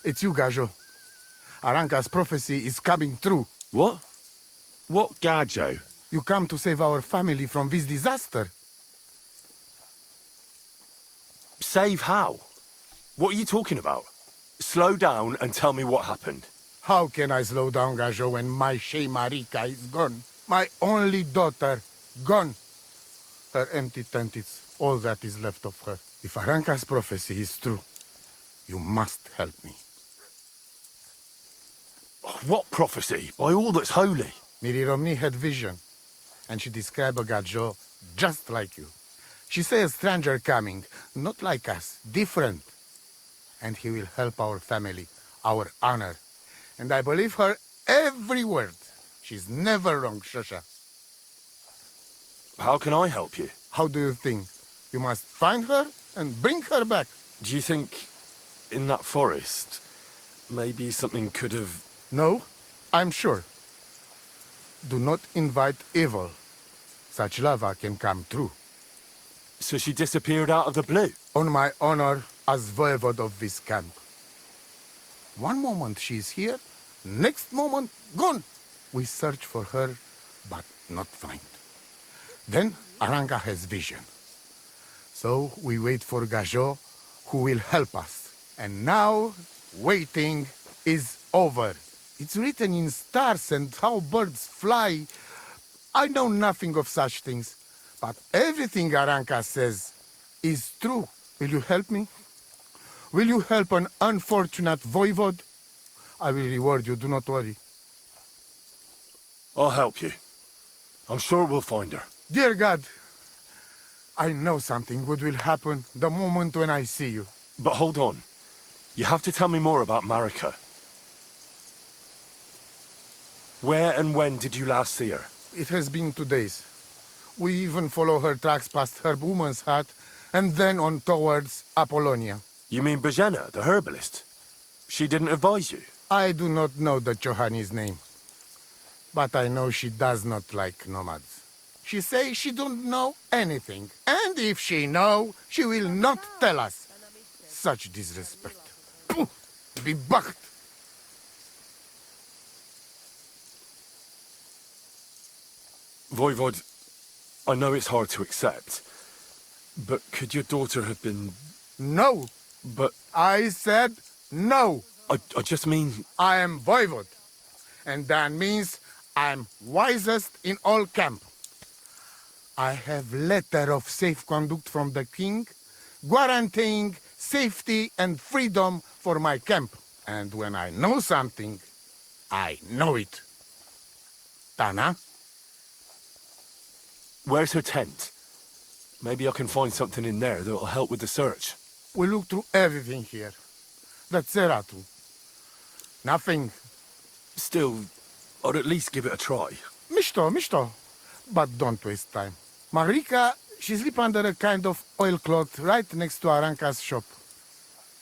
It's you, Gajo. Aranka's prophecy is coming true. What? What Gajo? You come to save our family from this disaster. Save how? What are you talking about? Slow down and tell me what happened. How can I slow down, Gajo, when my Shea Marika is gone? My only daughter, gone. Her empty tent is all that is left of her. If Aranka's prophecy is true, you must help me. What prophecy? By all that's holy. Miri had vision, and she described a Gajo just like you. She said a stranger coming, not like us, different. And he will help our family, our honor. And I believe her every word. She's never wrong, Shosha. How can I help you? How do you think? You must find her and bring her back. Do you think in that forest, maybe something could have... No, I'm sure. Do not invite evil. Such lava can come true. So she disappeared out of the blue? On my honor as voivode of this camp. One moment she's here, next moment gone. We search for her, but not find. Then Aranka has vision. So we wait for Gajo, who will help us. And now, waiting is over. It's written in stars and how birds fly. I know nothing of such things, but everything Aranka says is true. Will you help me? Will you help an unfortunate voivode? I will reward you, do not worry. I'll help you. I'm sure we'll find her. Dear God, I know something good will happen the moment when I see you. But hold on. You have to tell me more about Marika. Where and when did you last see her? It has been 2 days. We even follow her tracks past her woman's hut, and then on towards Apollonia. You mean Bajena, the herbalist? She didn't advise you? I do not know the Johani's name, but I know she does not like nomads. She says she don't know anything, and if she know, she will not tell us. Such disrespect. Puh! Be bucked! Voivod, I know it's hard to accept, but could your daughter have been... No! But... I said no! I just mean... I am voivode, and that means I'm wisest in all camp. I have letter of safe conduct from the king, guaranteeing safety and freedom for my camp. And when I know something, I know it. Tana? Where's her tent? Maybe I can find something in there that'll help with the search. We look through everything here. The Ceratu. Nothing. Still, I'd at least give it a try. Misto. But don't waste time. Marika, she sleep under a kind of oilcloth right next to Aranka's shop.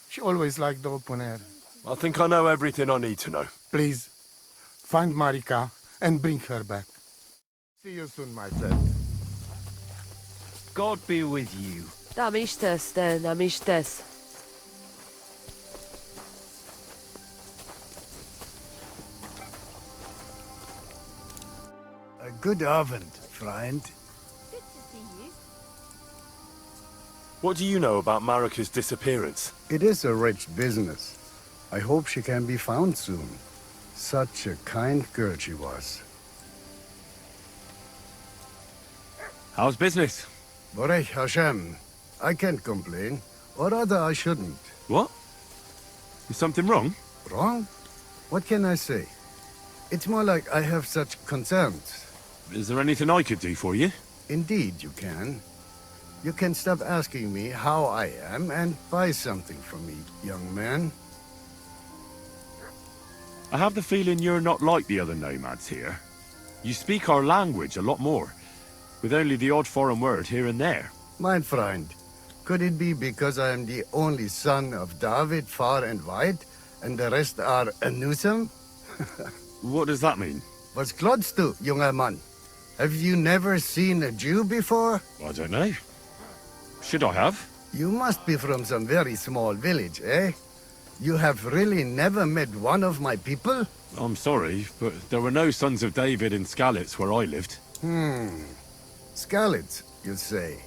She always liked the open air. I think I know everything I need to know. Please, find Marika and bring her back. See you soon, my friend. God be with you. Namištes, namištes. Good Abend, friend. Good to see you. What do you know about Marika's disappearance? It is a rich business. I hope she can be found soon. Such a kind girl she was. How's business? Borech Hashem. I can't complain. Or rather, I shouldn't. What? Is something wrong? Wrong? What can I say? It's more like I have such concerns. Is there anything I could do for you? Indeed, you can. You can stop asking me how I am and buy something from me, young man. I have the feeling you're not like the other nomads here. You speak our language a lot more, with only the odd foreign word here and there. My friend, could it be because I am the only son of David far and wide, and the rest are Anusam? What does that mean? Was klotst du, junger Mann? Have you never seen a Jew before? I don't know. Should I have? You must be from some very small village, eh? You have really never met one of my people? I'm sorry, but there were no sons of David in Skalitz where I lived. Skalitz, you say?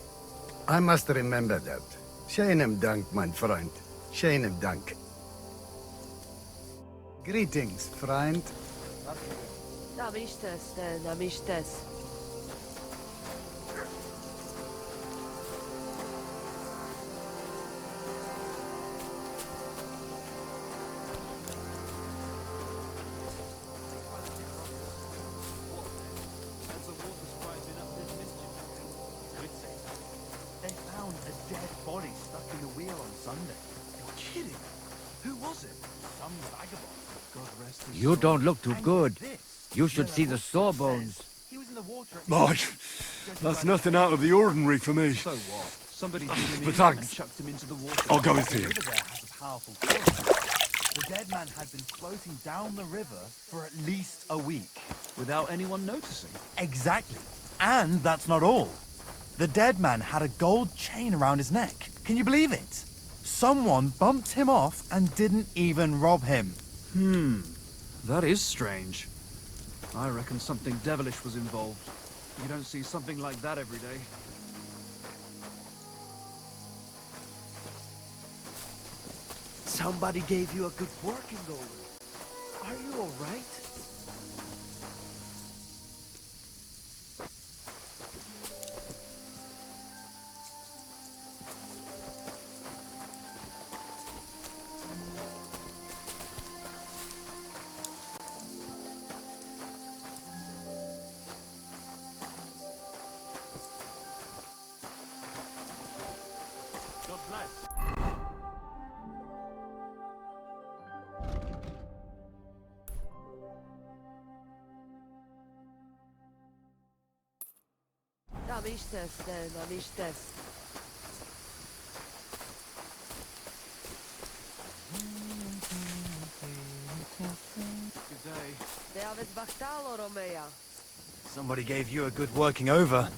I must remember that. Schönen Dank, mein Freund. Schönen Dank. Greetings, friend. Namištes. They found a dead body stuck in the wheel on Sunday. You're kidding. Who was it? Some vagabond. God rest his You soul. don't look too And good. this. You should Yeah, see the what sawbones. says. He was in the water. Mike, that's nothing out of the ordinary for me. So what? Somebody threw him But in thanks. and chucked him into the water. I'll go and The see him. river there has a powerful current. The dead man had been floating down the river for at least a week without anyone noticing. Exactly. And that's not all. The dead man had a gold chain around his neck. Can you believe it? Someone bumped him off and didn't even rob him. That is strange. I reckon something devilish was involved. You don't see something like that every day. Somebody gave you a good working over. Are you all right? God bless. Namištes. Good day. Teavet bachtalo, Romeja. Somebody gave you a good working over.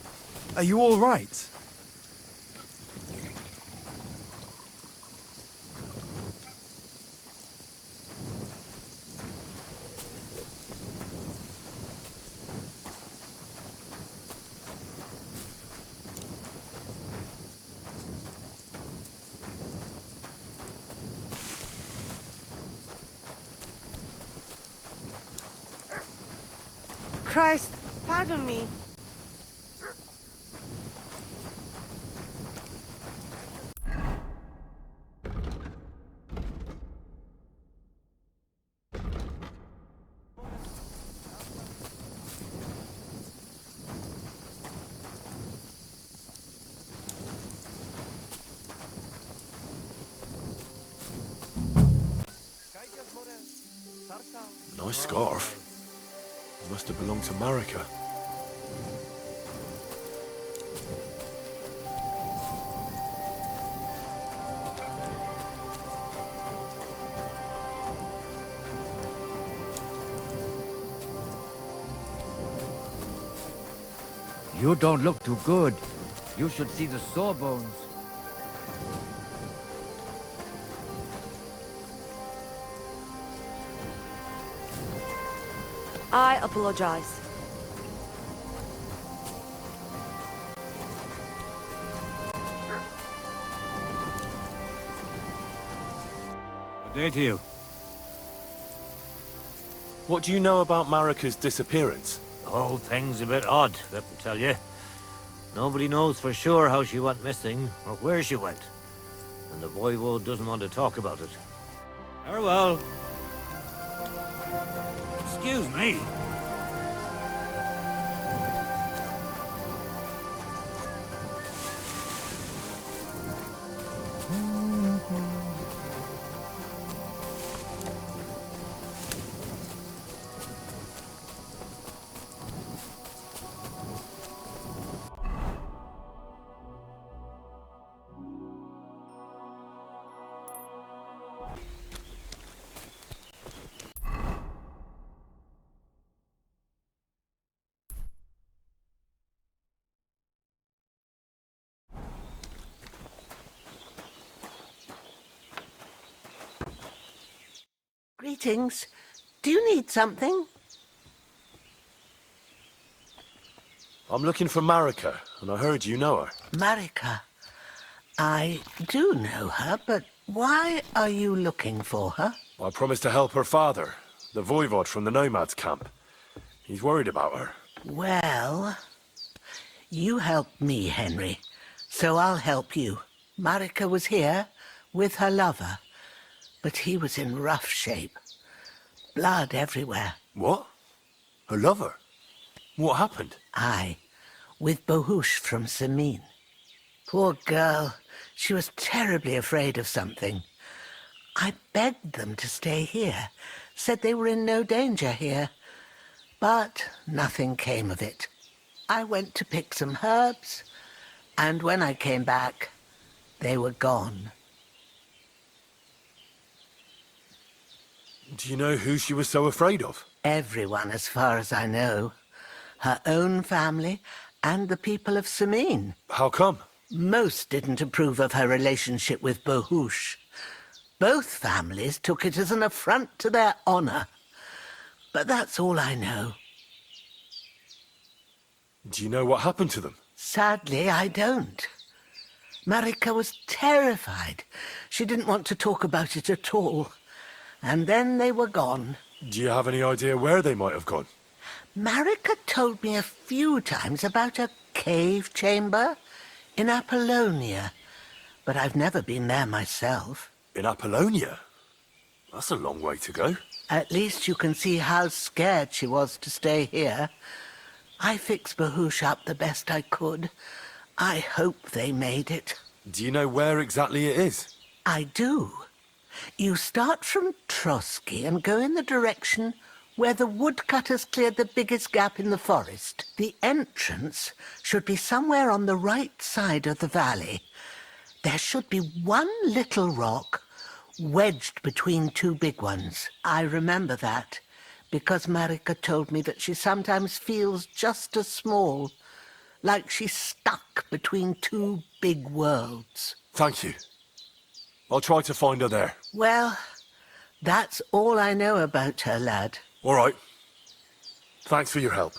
Are you all right? Christ, pardon me. Nice scarf. Must have belonged to Marika. You don't look too good. You should see the sawbones. I apologize. Good day to you. What do you know about Marika's disappearance? The whole thing's a bit odd, let me tell you. Nobody knows for sure how she went missing, or where she went. And the voivode doesn't want to talk about it. Very well. Excuse me. Greetings. Do you need something? I'm looking for Marika, and I heard you know her. Marika. I do know her, but why are you looking for her? I promised to help her father, the voivod from the Nomad's camp. He's worried about her. Well, you helped me, Henry, so I'll help you. Marika was here with her lover, but he was in rough shape. Blood everywhere. What? Her lover? What happened? Aye, with Bohush from Samin. Poor girl. She was terribly afraid of something. I begged them to stay here, said they were in no danger here. But nothing came of it. I went to pick some herbs, and when I came back, they were gone. Do you know who she was so afraid of? Everyone, as far as I know. Her own family and the people of Samin. How come? Most didn't approve of her relationship with Bohush. Both families took it as an affront to their honor. But that's all I know. Do you know what happened to them? Sadly, I don't. Marika was terrified. She didn't want to talk about it at all. And then they were gone. Do you have any idea where they might have gone? Marika told me a few times about a cave chamber in Apollonia, but I've never been there myself. In Apollonia? That's a long way to go. At least you can see how scared she was to stay here. I fixed Bohush up the best I could. I hope they made it. Do you know where exactly it is? I do. You start from Trotsky and go in the direction where the woodcutters cleared the biggest gap in the forest. The entrance should be somewhere on the right side of the valley. There should be one little rock wedged between two big ones. I remember that because Marika told me that she sometimes feels just as small, like she's stuck between two big worlds. Thank you. I'll try to find her there. Well, that's all I know about her, lad. All right. Thanks for your help.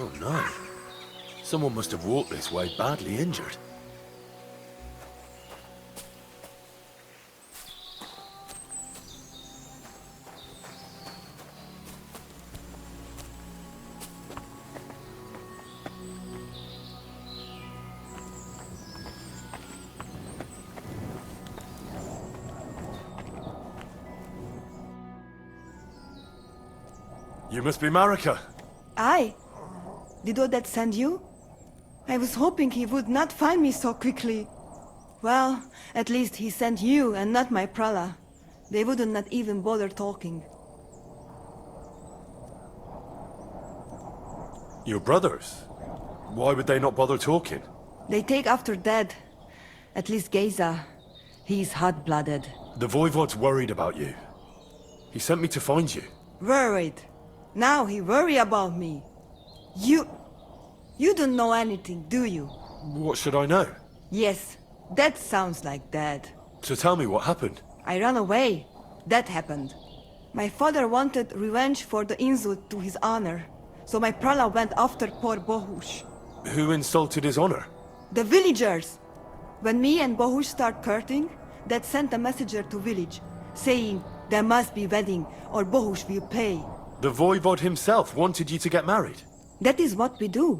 Oh no. Someone must have walked this way badly injured. You must be Marika. I? Did Odette send you? I was hoping he would not find me so quickly. Well, at least he sent you and not my prala. They wouldn't not even bother talking. Your brothers? Why would they not bother talking? They take after dead. At least Geza. He's hot-blooded. The Voivod's worried about you. He sent me to find you. Worried. Now he worry about me. You don't know anything, do you? What should I know? Yes, that sounds like Dad. So tell me what happened. I ran away. That happened. My father wanted revenge for the insult to his honor, so my prala went after poor Bohush. Who insulted his honor? The villagers! When me and Bohush start courting, Dad sent a messenger to village, saying there must be wedding or Bohush will pay. The Voivod himself wanted you to get married. That is what we do.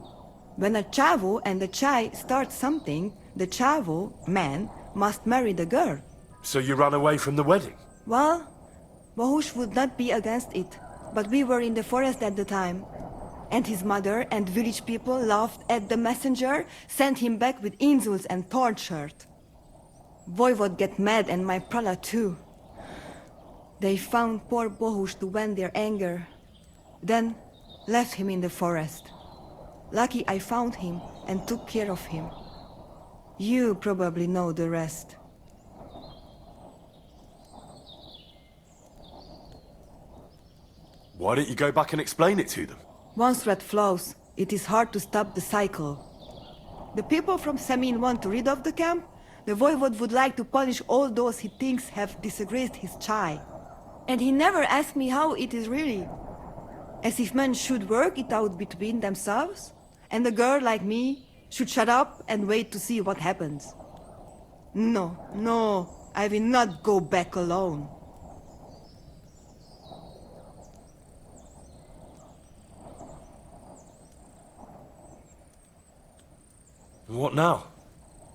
When a chavo and a chai start something, the chavo, man, must marry the girl. So you ran away from the wedding? Well, Bohush would not be against it, but we were in the forest at the time. And his mother and village people laughed at the messenger, sent him back with insults and tortured. Voivod get mad and my prala too. They found poor Bohush to vent their anger, then left him in the forest. Lucky I found him and took care of him. You probably know the rest. Why don't you go back and explain it to them? Once red flows, it is hard to stop the cycle. The people from Semin want to rid of the camp. The Voivod would like to punish all those he thinks have disgraced his chai. And he never asked me how it is really. As if men should work it out between themselves, and a girl like me should shut up and wait to see what happens. No, I will not go back alone. What now?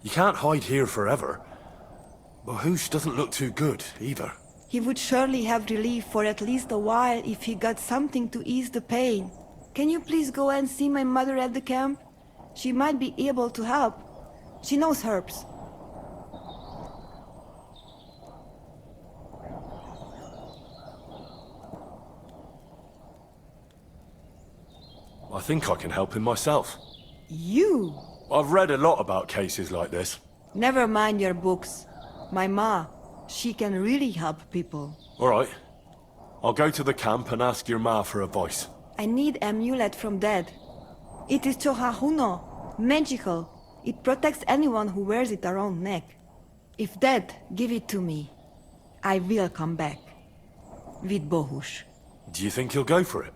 You can't hide here forever. Bohush doesn't look too good, either. He would surely have relief for at least a while if he got something to ease the pain. Can you please go and see my mother at the camp? She might be able to help. She knows herbs. I think I can help him myself. You? I've read a lot about cases like this. Never mind your books. My ma, she can really help people. All right. I'll go to the camp and ask your ma for advice. I need amulet from Dad. It is Chohahuno, magical. It protects anyone who wears it around neck. If Dad give it to me, I will come back. with Bohush. Do you think he'll go for it?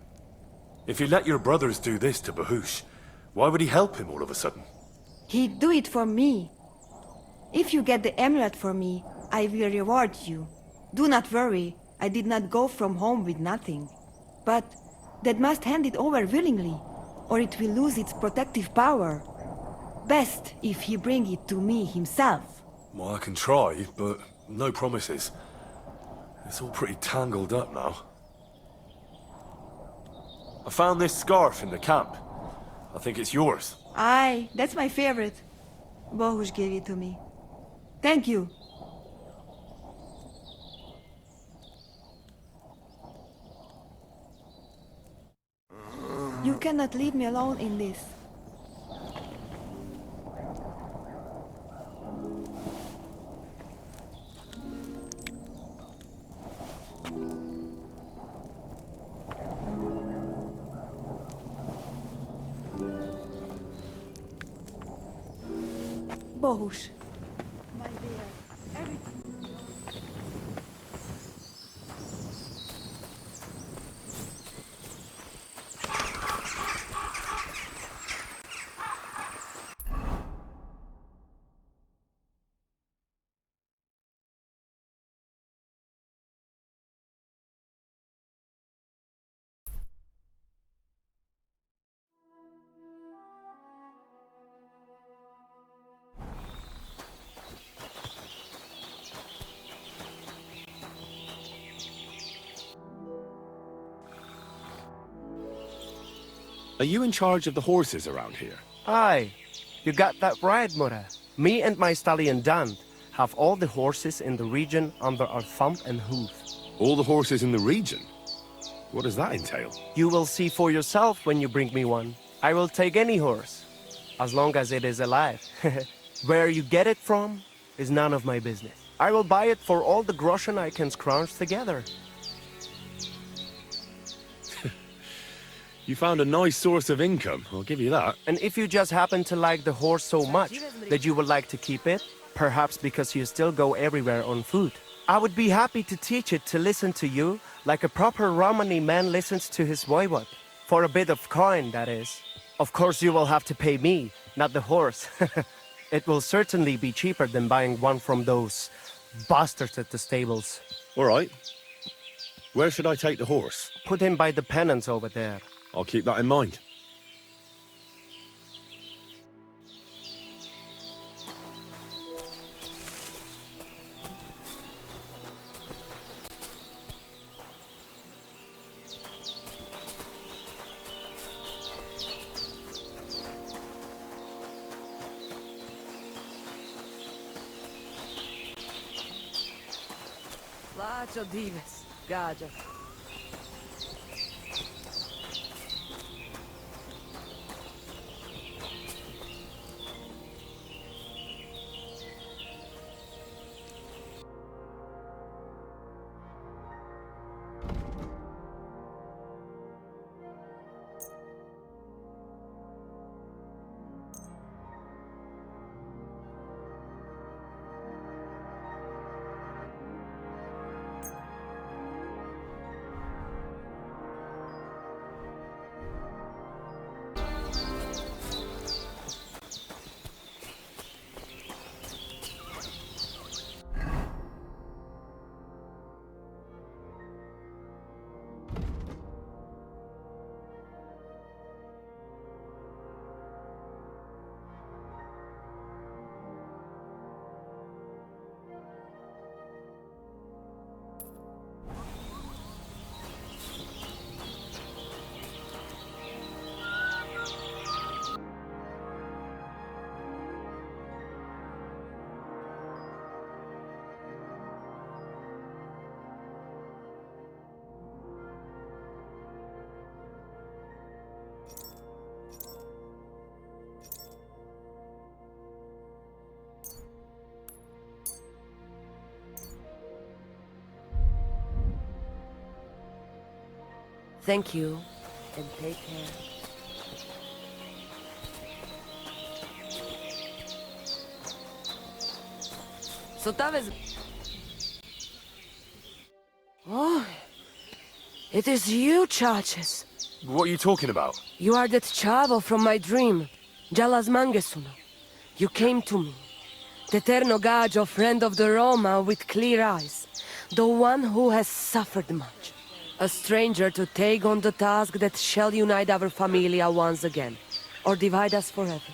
If you let your brothers do this to Bahush, why would he help him all of a sudden? He'd do it for me. If you get the amulet for me, I will reward you. Do not worry, I did not go from home with nothing. But Dad must hand it over willingly, or it will lose its protective power. Best if he bring it to me himself. Well, I can try, but no promises. It's all pretty tangled up now. I found this scarf in the camp. I think it's yours. Aye, that's my favorite. Bohush gave it to me. Thank you. You cannot leave me alone in this. Bohush, my dear, everything. Are you in charge of the horses around here? Aye, you got that right, Mura. Me and my stallion Dan have all the horses in the region under our thumb and hoof. All the horses in the region? What does that entail? You will see for yourself when you bring me one. I will take any horse, as long as it is alive. Where you get it from is none of my business. I will buy it for all the groschen I can scrounge together. You found a nice source of income, I'll give you that. And if you just happen to like the horse so much that you would like to keep it, perhaps because you still go everywhere on foot, I would be happy to teach it to listen to you like a proper Romani man listens to his voivod. For a bit of coin, that is. Of course you will have to pay me, not the horse. It will certainly be cheaper than buying one from those bastards at the stables. All right. Where should I take the horse? Put him by the pennants over there. I'll keep that in mind. Lacho dives, gaja. Thank you, and take care. So talvez... Oh, It is you, Chaches. What are you talking about? You are that chavo from my dream, Jalas Mangesuno. You came to me, the Ternogajo friend of the Roma with clear eyes, the one who has suffered much. A stranger to take on the task that shall unite our familia once again, or divide us forever.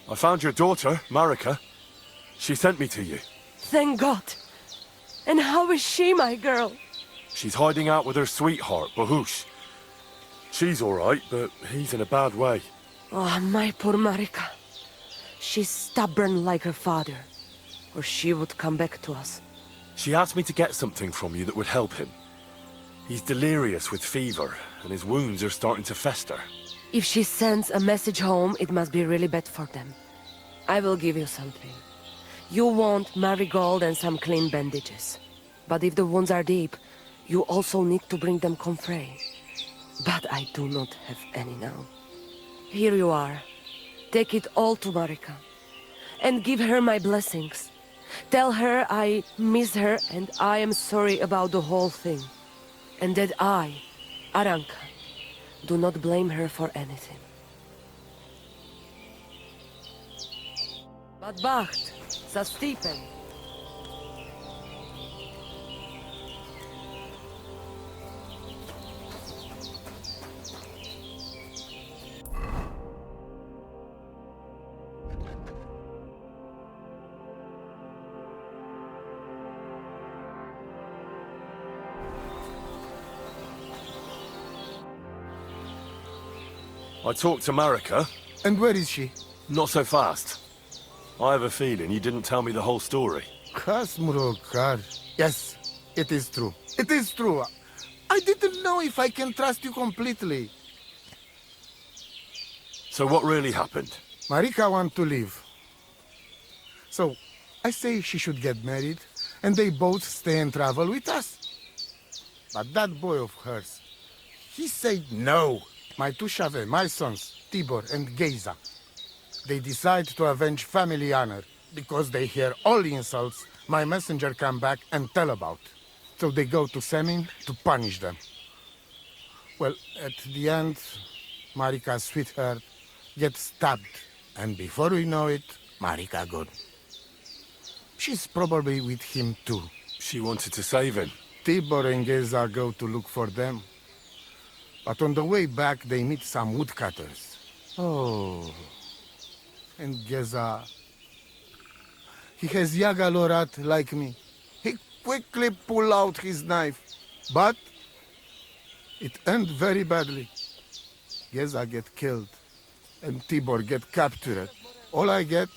I found your daughter, Marika. She sent me to you. Thank God. And how is she, my girl? She's hiding out with her sweetheart, Bahush. She's all right, but he's in a bad way. Oh, my poor Marika. She's stubborn like her father, or she would come back to us. She asked me to get something from you that would help him. He's delirious with fever, and his wounds are starting to fester. If she sends a message home, it must be really bad for them. I will give you something. You want marigold and some clean bandages. But if the wounds are deep, you also need to bring them comfrey. But I do not have any now. Here you are. Take it all to Marika. And give her my blessings. Tell her I miss her and I am sorry about the whole thing. And that I, Aranka, do not blame her for anything. But Bacht, za Stephen. I talked to Marika. And where is she? Not so fast. I have a feeling you didn't tell me the whole story. Kasmurokar. Yes, it is true. It is true. I didn't know if I can trust you completely. So what really happened? Marika wants to leave. So, I say she should get married, and they both stay and travel with us. But that boy of hers, he said no. My two Shave, my sons, Tibor and Geza, they decide to avenge family honor because they hear all insults my messenger come back and tell about. So they go to Semin to punish them. Well, at the end, Marika's sweetheart gets stabbed. And before we know it, Marika gone. She's probably with him too. She wanted to save him. Tibor and Geza go to look for them. But on the way back, they meet some woodcutters. Oh. And Geza... He has Yaga Lorat like me. He quickly pull out his knife. But... it ends very badly. Geza get killed. And Tibor get captured. All I get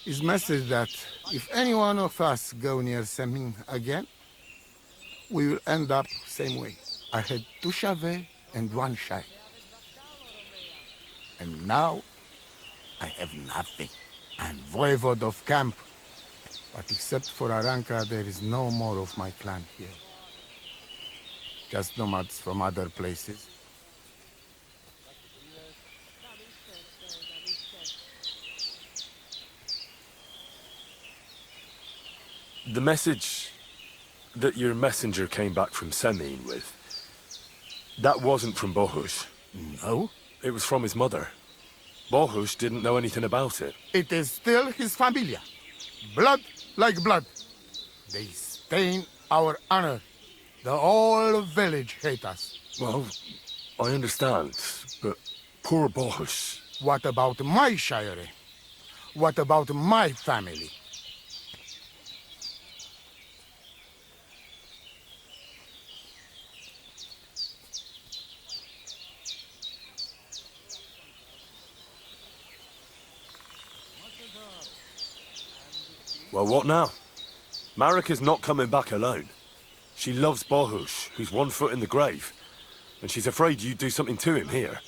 is message that if any one of us go near Semin again, we will end up same way. I had two Shave and one Shai. And now, I have nothing. I'm voivode of camp. But except for Aranka, there is no more of my clan here. Just nomads from other places. The message that your messenger came back from Semin with, that wasn't from Bohush. No? It was from his mother. Bohush didn't know anything about it. It is still his familia. Blood like blood. They stain our honor. The whole village hate us. Well, I understand, but poor Bohush. What about my shire? What about my family? Well, what now? Marika's not coming back alone. She loves Bohush, who's 1 foot in the grave. And she's afraid you'd do something to him here.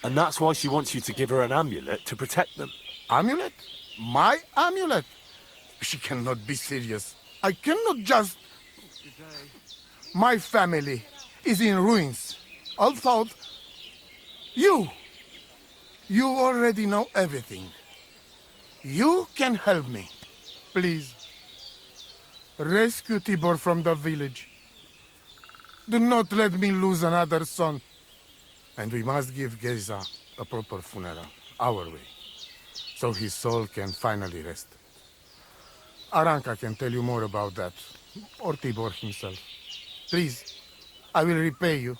And that's why she wants you to give her an amulet to protect them. Amulet? My amulet? She cannot be serious. I cannot just... My family is in ruins. I thought... You already know everything. You can help me. Please. Rescue Tibor from the village. Do not let me lose another son. And we must give Geza a proper funeral, our way, so his soul can finally rest. Aranka can tell you more about that, or Tibor himself. Please, I will repay you.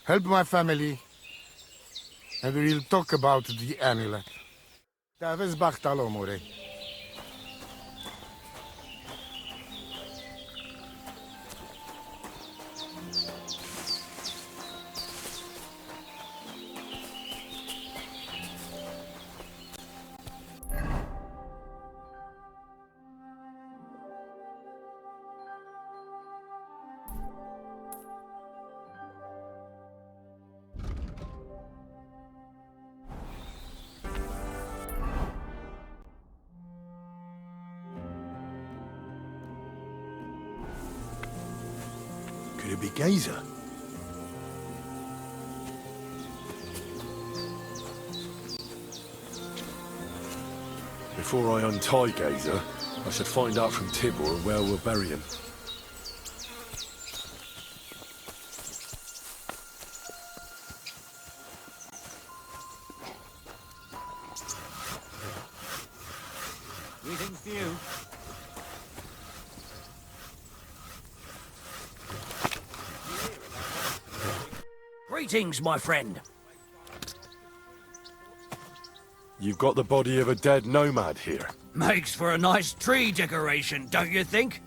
Help my family, and we will talk about the amulet. Te aveți bahtalo, Morei. Could it be Gazer? Before I untie Gazer, I should find out from Tibor where we'll bury him. Greetings to you. Greetings, my friend. You've got the body of a dead nomad here. Makes for a nice tree decoration, don't you think?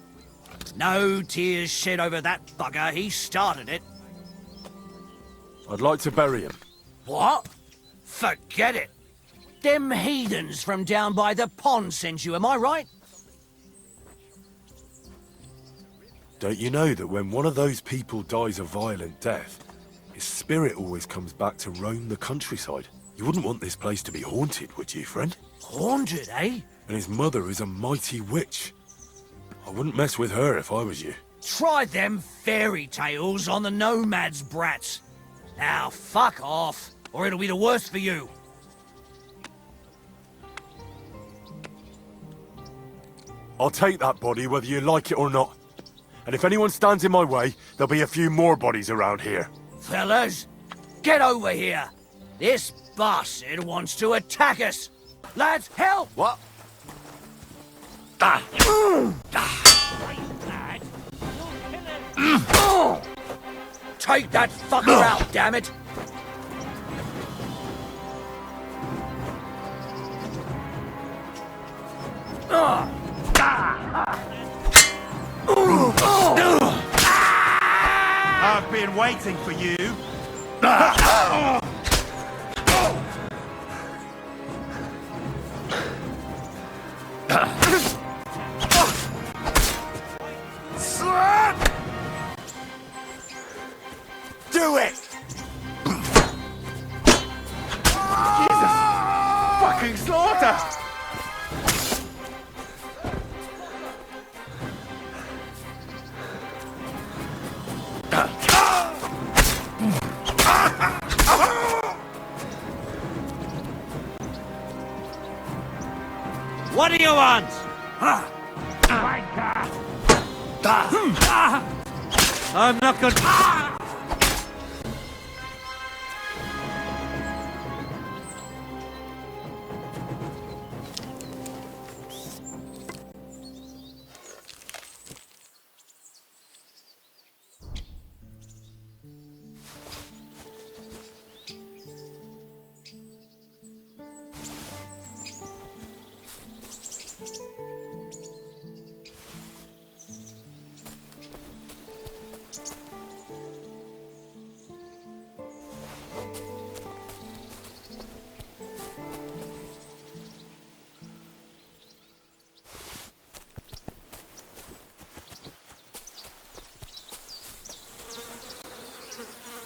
No tears shed over that bugger. He started it. I'd like to bury him. What? Forget it. Them heathens from down by the pond sent you, am I right? Don't you know that when one of those people dies a violent death, his spirit always comes back to roam the countryside? You wouldn't want this place to be haunted, would you, friend? Haunted, eh? And his mother is a mighty witch. I wouldn't mess with her if I was you. Try them fairy tales on the Nomad's brats. Now, fuck off, or it'll be the worse for you. I'll take that body whether you like it or not. And if anyone stands in my way, there'll be a few more bodies around here. Fellas, get over here. This bastard wants to attack us. Lads, help! What? Take that fucker out, damn it! I've been waiting for you. Do it! Jesus! Fucking slaughter! What do you want? I'm not gonna...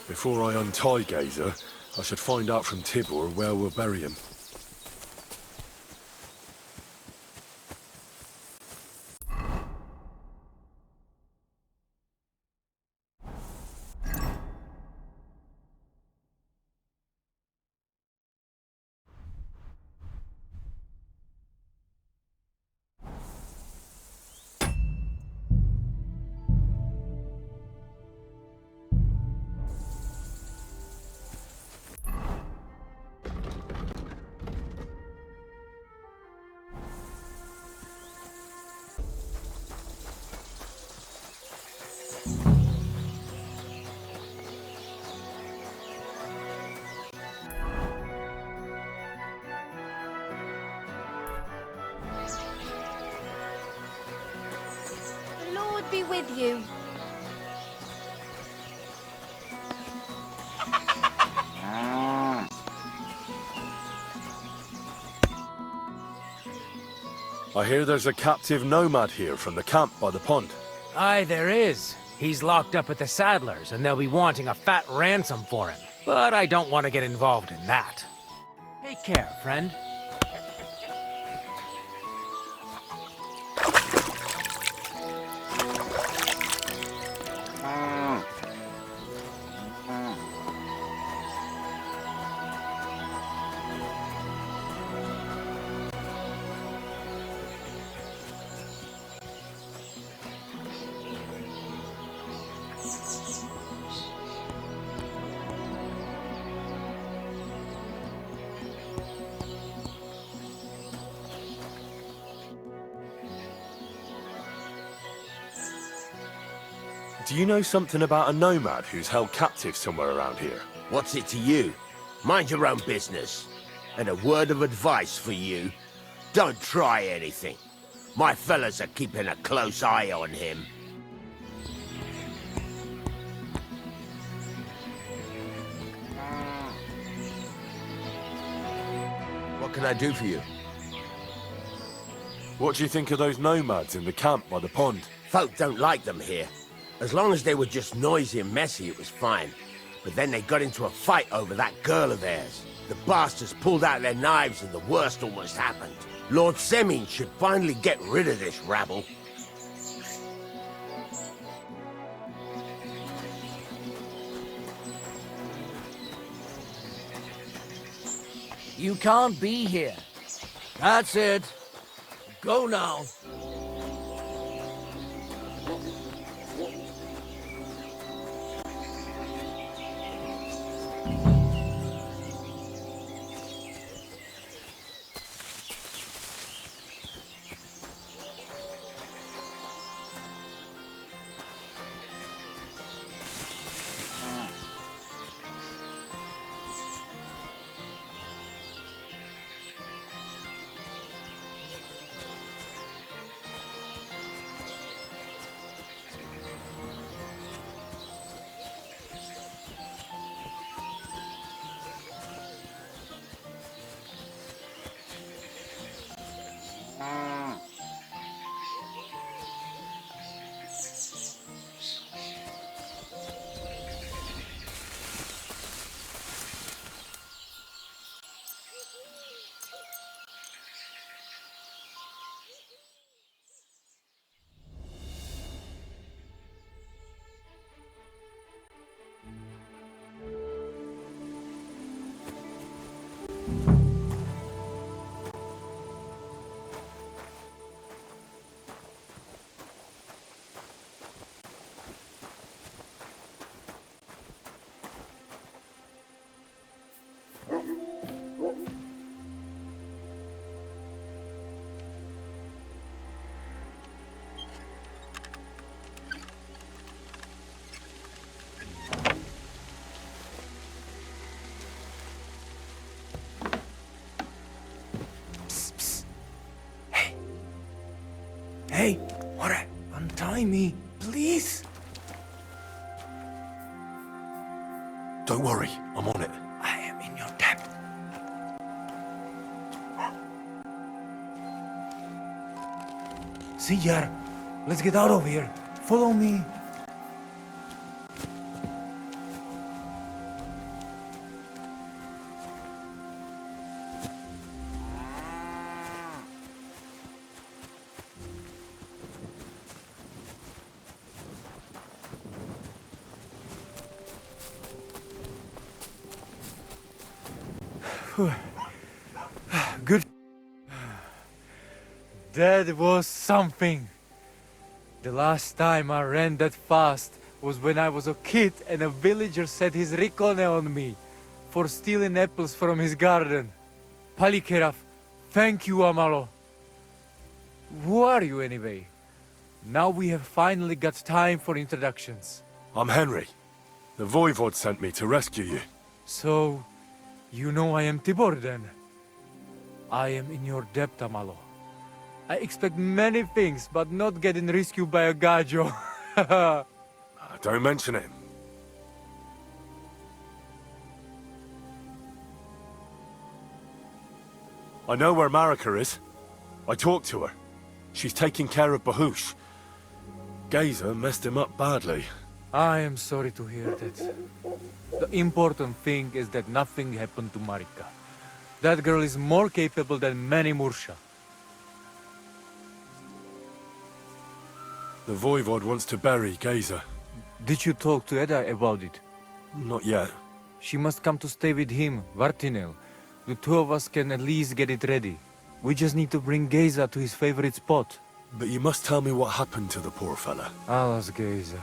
Before I untie Gazer, I should find out from Tibor where we'll bury him. God be with you. I hear there's a captive nomad here from the camp by the pond. Aye, there is. He's locked up at the Saddlers, and they'll be wanting a fat ransom for him. But I don't want to get involved in that. Take care, friend. Do you know something about a nomad who's held captive somewhere around here? What's it to you? Mind your own business. And a word of advice for you. Don't try anything. My fellas are keeping a close eye on him. What can I do for you? What do you think of those nomads in the camp by the pond? Folk don't like them here. As long as they were just noisy and messy, it was fine. But then they got into a fight over that girl of theirs. The bastards pulled out their knives and the worst almost happened. Lord Semin should finally get rid of this rabble. You can't be here. That's it. Go now. Hey, Ore, untie me, please. Don't worry, I'm on it. I am in your debt. Siyar, let's get out of here. Follow me. Good. That was something. The last time I ran that fast was when I was a kid and a villager set his ricone on me for stealing apples from his garden. Palikeraf, thank you, Amalo. Who are you anyway? Now we have finally got time for introductions. I'm Henry. The Voivod sent me to rescue you. So, you know I am Tibor then? I am in your debt, Amalo. I expect many things, but not getting rescued by a gajo. Don't mention it. I know where Marika is. I talked to her. She's taking care of Bahush. Gazer messed him up badly. I am sorry to hear that. The important thing is that nothing happened to Marika. That girl is more capable than many Mursha. The Voivod wants to bury Gazer. Did you talk to Eda about it? Not yet. She must come to stay with him, Vartinel. The two of us can at least get it ready. We just need to bring Geza to his favorite spot. But you must tell me what happened to the poor fella. Alas, Geza.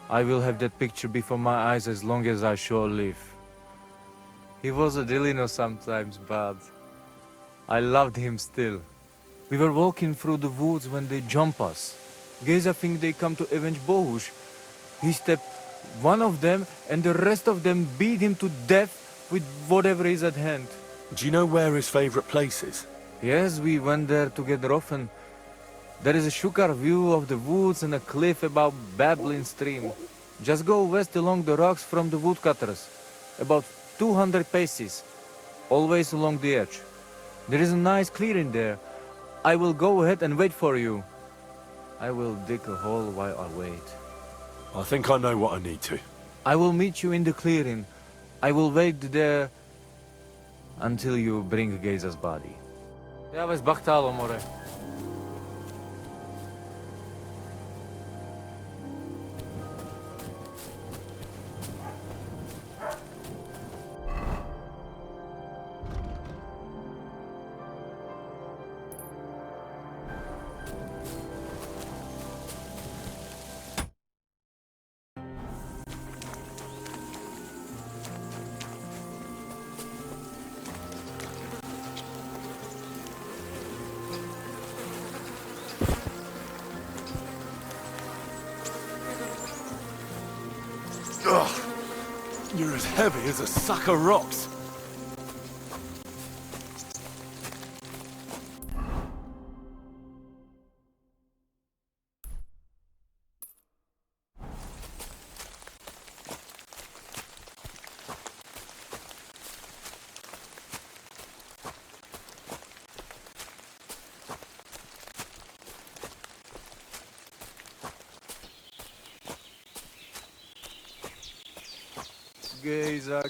I will have that picture before my eyes as long as I shall live. He was a Delino sometimes, but I loved him still. We were walking through the woods when they jump us. Geza think they come to avenge Bohush. He stepped one of them and the rest of them beat him to death with whatever is at hand. Do you know where his favorite place is? Yes, we went there together often. There is a shukar view of the woods and a cliff above babbling stream. Just go west along the rocks from the woodcutters. About 200 paces. Always along the edge. There is a nice clearing there. I will go ahead and wait for you. I will dig a hole while I wait. I think I know what I need to. I will meet you in the clearing. I will wait there until you bring Geza's body. Ja bez bachtalo, more. Ugh. You're as heavy as a sack of rocks.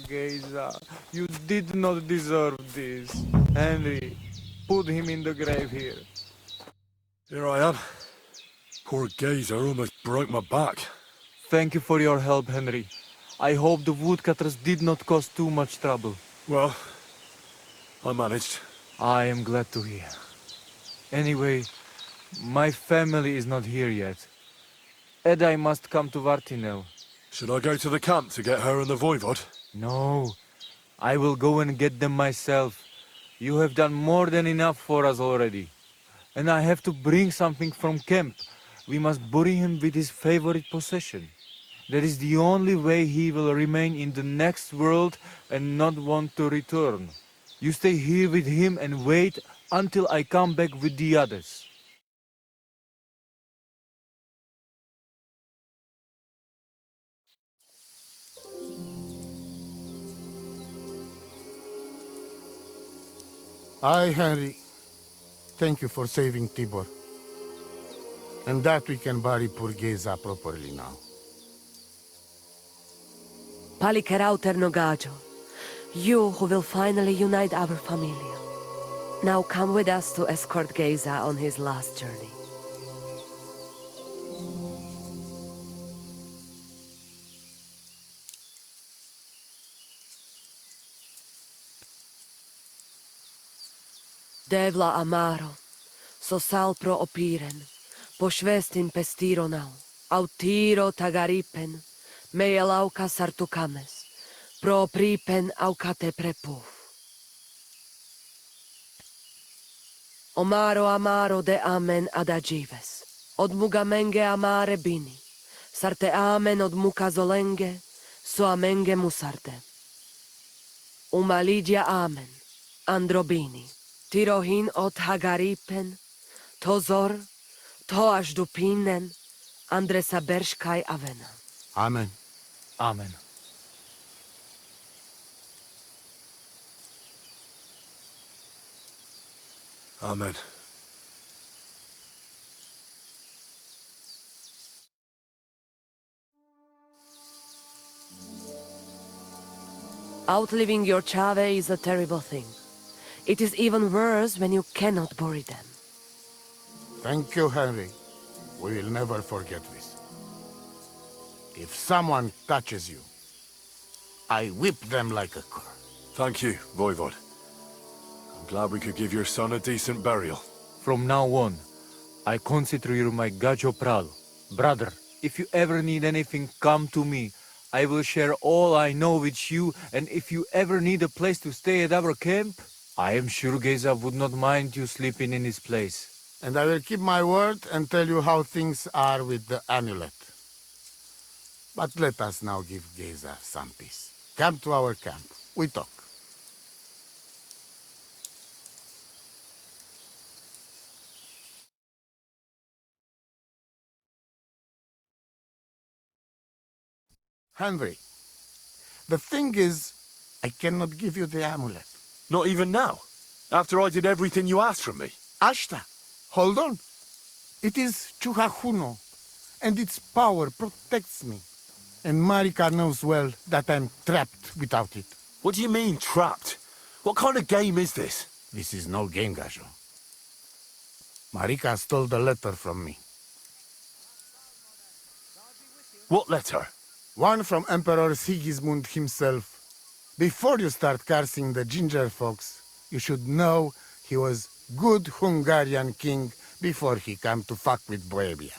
Geza, you did not deserve this. Henry, put him in the grave here. Here I am. Poor Gazer almost broke my back. Thank you for your help, Henry. I hope the woodcutters did not cause too much trouble. Well, I managed. I am glad to hear. Anyway, my family is not here yet. Edai must come to Vartinel. Should I go to the camp to get her and the Voivod? No, I will go and get them myself. You have done more than enough for us already. And I have to bring something from camp. We must bury him with his favorite possession. That is the only way he will remain in the next world and not want to return. You stay here with him and wait until I come back with the others. Aye, Henry. Thank you for saving Tibor. And that we can bury poor Geza properly now. Palikerauter Nogajo, you who will finally unite our familia. Now come with us to escort Geza on his last journey. Devla amaro, so sal pro opiren, po švestin pestironau, autiro tagaripen, meja lauka sartukames, pro pripen aukate prepuf. Omaro amaro de amen adagives, od mugamenge amare bini, sarte amen od muka zolenge, so amenge musarte. Umalidia amen, androbini. Tirohin od Hagaripen, Tozor, to až dupinen, Andresa Bershkai Avena. Amen. Amen. Amen. Outliving your chave is a terrible thing. It is even worse when you cannot bury them. Thank you, Henry. We will never forget this. If someone touches you, I whip them like a cur. Thank you, Voivod. I'm glad we could give your son a decent burial. From now on, I consider you my Gajo Pral. Brother, if you ever need anything, come to me. I will share all I know with you, and if you ever need a place to stay at our camp, I am sure Geza would not mind you sleeping in his place. And I will keep my word and tell you how things are with the amulet. But let us now give Geza some peace. Come to our camp. We talk. Henry, the thing is, I cannot give you the amulet. Not even now? After I did everything you asked from me? Ashta, hold on. It is Chuhajuno, and its power protects me. And Marika knows well that I'm trapped without it. What do you mean, trapped? What kind of game is this? This is no game, Gajo. Marika stole the letter from me. What letter? One from Emperor Sigismund himself. Before you start cursing the ginger folks, you should know he was good Hungarian king before he came to fuck with Bohemia.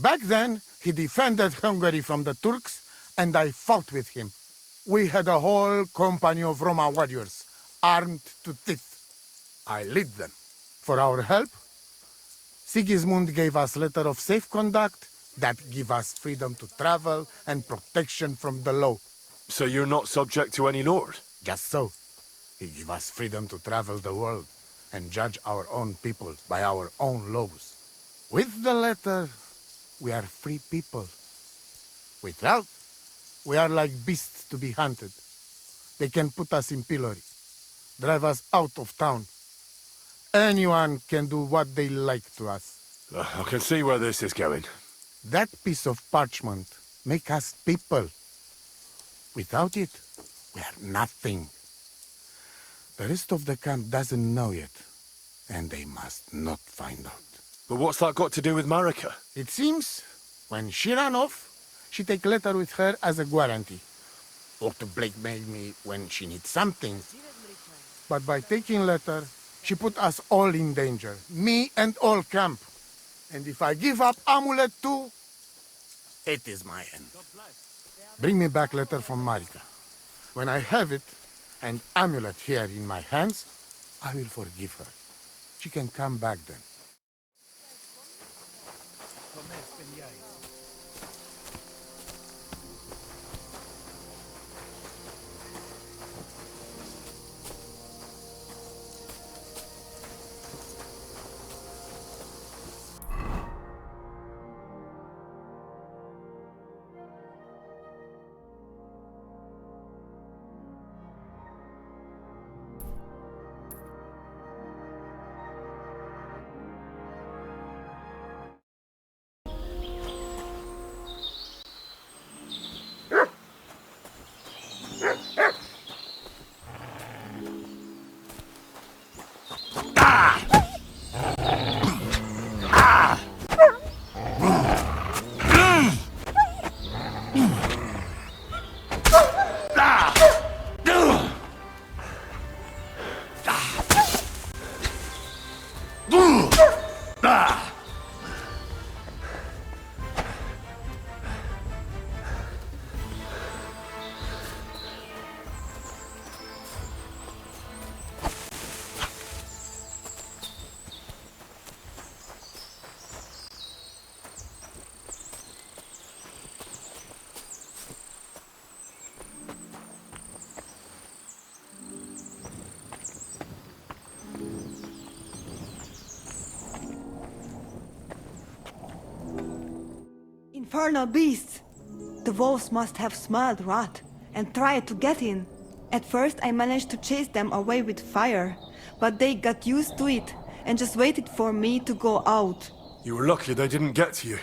Back then, he defended Hungary from the Turks, and I fought with him. We had a whole company of Roma warriors, armed to teeth. I lead them. For our help, Sigismund gave us letter of safe conduct that give us freedom to travel and protection from the law. So you're not subject to any lord? Just so. He give us freedom to travel the world and judge our own people by our own laws. With the letter, we are free people. Without, we are like beasts to be hunted. They can put us in pillory, drive us out of town. Anyone can do what they like to us. I can see where this is going. That piece of parchment make us people. Without it, we are nothing. The rest of the camp doesn't know yet, and they must not find out. But what's that got to do with Marika? It seems, when she ran off, she take letter with her as a guarantee. Or to blackmail me when she needs something. But by taking letter, she put us all in danger. Me and all camp. And if I give up Amulet too, it is my end. Bring me back letter from Marika. When I have it, and Amulet here in my hands, I will forgive her. She can come back then. infernal beasts! The wolves must have smelled rot and tried to get in. At first I managed to chase them away with fire, but they got used to it and just waited for me to go out. You were lucky they didn't get to you.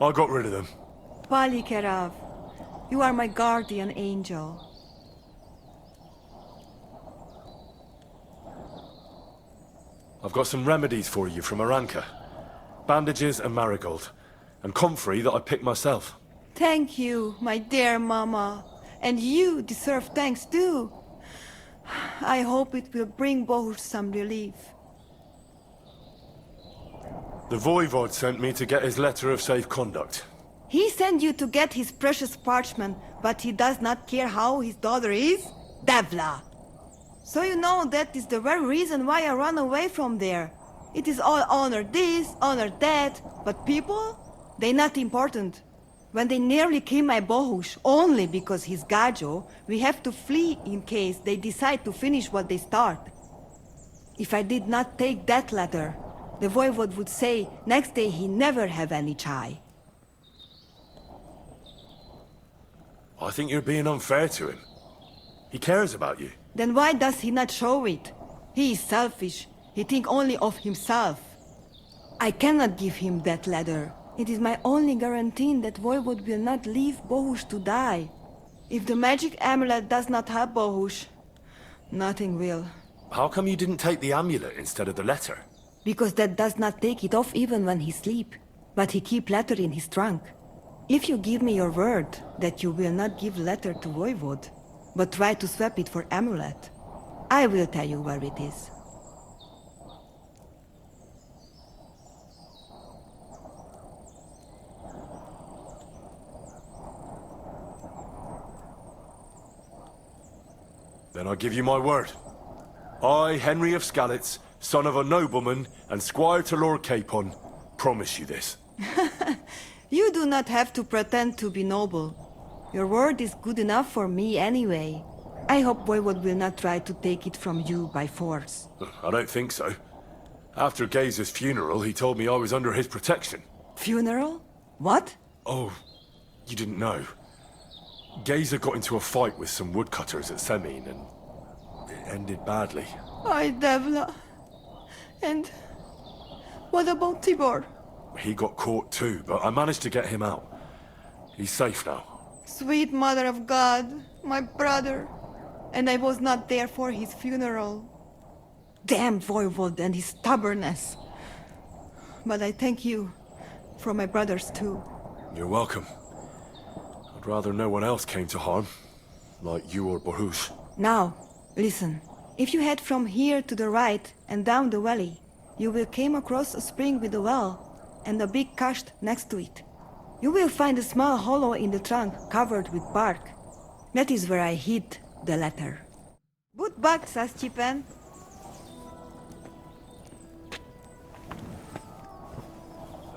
I got rid of them. Palikerav, you are my guardian angel. I've got some remedies for you from Aranka. Bandages and marigold. And comfrey that I picked myself. Thank you, my dear mama. And you deserve thanks too. I hope it will bring Bohush some relief. The Voivod sent me to get his letter of safe conduct. He sent you to get his precious parchment, but he does not care how his daughter is? Devla! So you know that is the very reason why I run away from there. It is all honor this, honor that, but people? They not important. When they nearly kill my Bohush, only because he's Gajo, we have to flee in case they decide to finish what they start. If I did not take that letter, the Voivod would say next day he never have any chai. I think you're being unfair to him. He cares about you. Then why does he not show it? He is selfish. He think only of himself. I cannot give him that letter. It is my only guarantee that Voivod will not leave Bohush to die. If the magic amulet does not help Bohush, nothing will. How come you didn't take the amulet instead of the letter? Because that does not take it off even when he sleep. But he keep letter in his trunk. If you give me your word that you will not give letter to Voivod, but try to swap it for amulet, I will tell you where it is. Then I give you my word. I, Henry of Skalitz, son of a nobleman and squire to Lord Capon, promise you this. You do not have to pretend to be noble. Your word is good enough for me anyway. I hope Voivod will not try to take it from you by force. I don't think so. After Gaze's funeral, he told me I was under his protection. Funeral? What? Oh, you didn't know. Gazer got into a fight with some woodcutters at Semin, and it ended badly. Ay, Devla. And what about Tibor? He got caught too, but I managed to get him out. He's safe now. Sweet Mother of God, my brother. And I was not there for his funeral. Damn Voivod and his stubbornness. But I thank you for my brothers too. You're welcome. I'd rather no one else came to harm, like you or Bohush. Now, listen. If you head from here to the right and down the valley, you will come across a spring with a well and a big kasht next to it. You will find a small hollow in the trunk covered with bark. That is where I hid the letter. Good luck, Saschipen.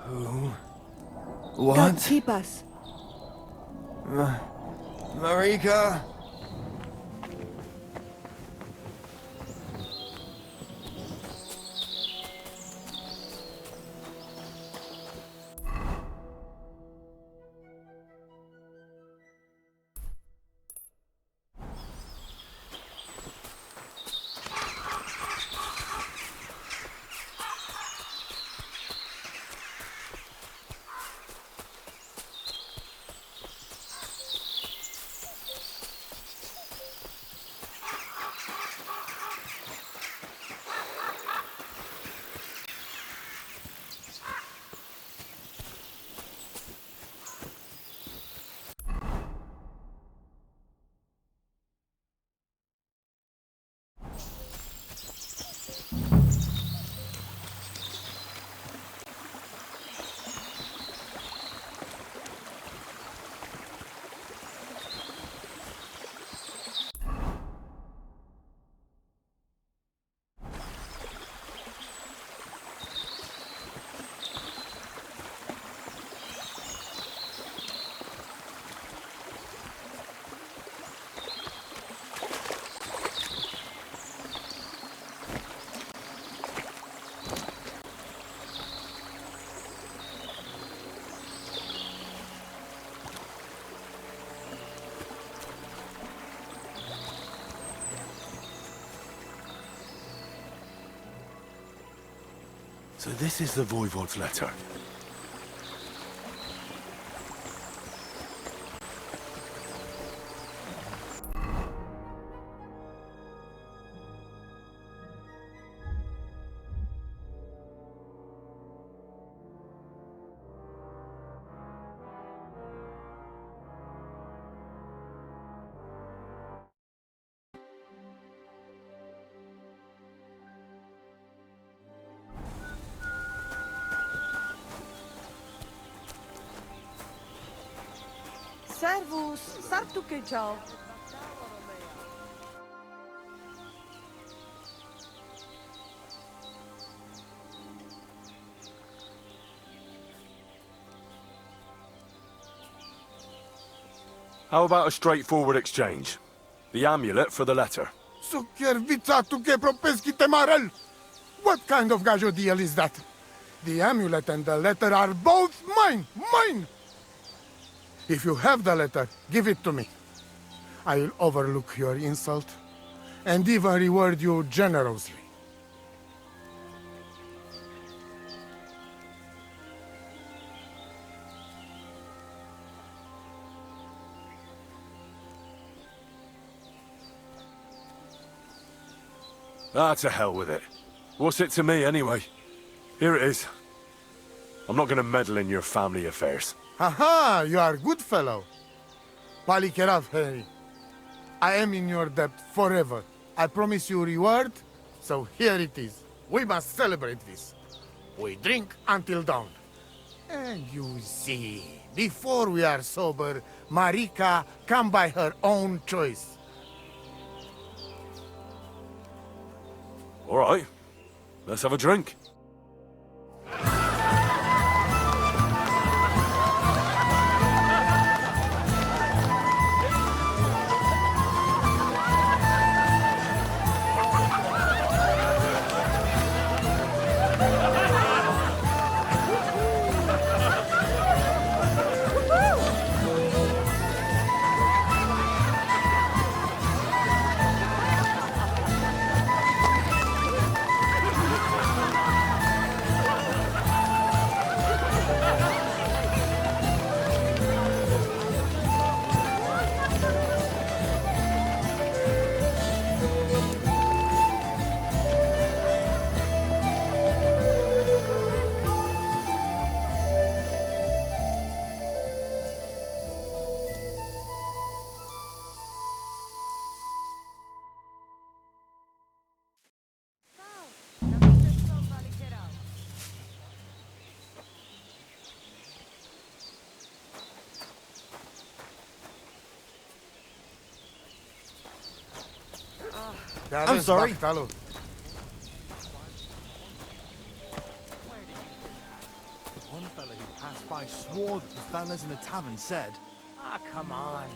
Who? What? God keep us. Marika? So this is the Voivod's letter. Servus, sartuke ciao. How about a straightforward exchange? The amulet for the letter. What kind of gajo deal is that? The amulet and the letter are both mine! Mine! If you have the letter, give it to me. I'll overlook your insult and even reward you generously. Ah, to hell with it. What's it to me, anyway? Here it is. I'm not gonna meddle in your family affairs. Aha! You are a good fellow. Palikerav, Harry. I am in your debt forever. I promise you reward, so here it is. We must celebrate this. We drink until dawn. And you see, before we are sober, Marika come by her own choice. All right. Let's have a drink. I'm sorry. One fella who passed by swore that the fellas in the tavern said, Ah, come on.